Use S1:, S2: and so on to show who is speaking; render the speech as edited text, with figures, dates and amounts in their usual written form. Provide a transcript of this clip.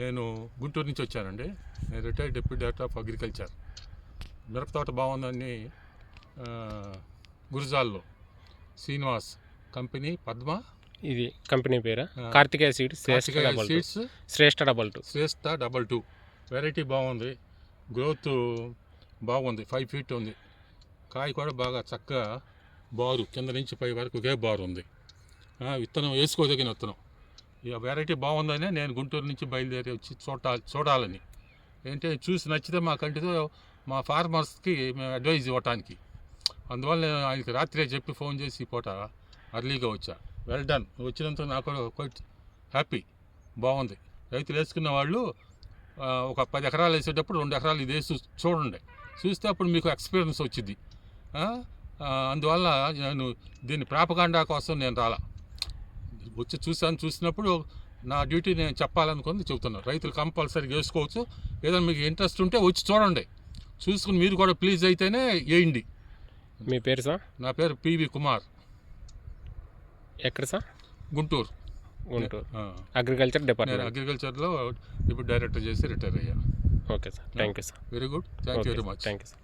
S1: నేను గుంటూరు నుంచి వచ్చానండి. నేను retired deputy director of agriculture. మిరప తోట బాగుందని గురజాల్లో శ్రీనివాస్ కంపెనీ పద్మ,
S2: ఇది కంపెనీ పేరా? కార్తికేయ సీడ్స్ శ్రేష్ఠ
S1: 22 వెరైటీ బాగుంది. గ్రోత్ బాగుంది. 5 feet ఉంది. కాయ కూడా బాగా చక్కగా బారు కింద నుంచి పై వరకు ఒకే బారు ఉంది. విత్తనం వేసుకోదగిన విత్తనం. ఈ వెరైటీ బాగుందని నేను గుంటూరు నుంచి బయలుదేరి వచ్చి చూడాలని ఏంటంటే చూసి నచ్చితే మా కంటితో మా ఫార్మర్స్కి మేము అడ్వైజ్ ఇవ్వటానికి. అందువల్ల నేను ఆయనకి రాత్రే చెప్పి ఫోన్ చేసి ఈ పూట అర్లీగా వచ్చా. Well done. వచ్చినందుకు నాకు క్వైట్ హ్యాపీ. బాగుంది. రైతులు వేసుకున్న వాళ్ళు ఒక 10 ఎకరాలు వేసేటప్పుడు 2 ఎకరాలు ఇది వేసి చూడండి. చూస్తే అప్పుడు మీకు ఎక్స్పీరియన్స్ వచ్చింది. అందువల్ల నేను దీన్ని ప్రాపగాండా కోసం నేను రాలా, వచ్చి చూసినప్పుడు నా డ్యూటీ నేను చెప్పాలనుకుంది చెబుతున్నాను. రైతులు కంపల్సరీగా వేసుకోవచ్చు. ఏదైనా మీకు ఇంట్రెస్ట్ ఉంటే వచ్చి చూడండి, చూసుకుని మీరు కూడా ప్లీజ్ అయితేనే వేయండి.
S2: మీ పేరు సార్?
S1: నా పేరు పివి కుమార్.
S2: ఎక్కడ సార్?
S1: Guntur
S2: agriculture department.
S1: నేను అగ్రికల్చర్లో డిప్యూటీ డైరెక్టర్ చేసి రిటైర్ అయ్యా.
S2: Okay sir, thank you sir.
S1: Very good, thank you very much.
S2: Thank you sir.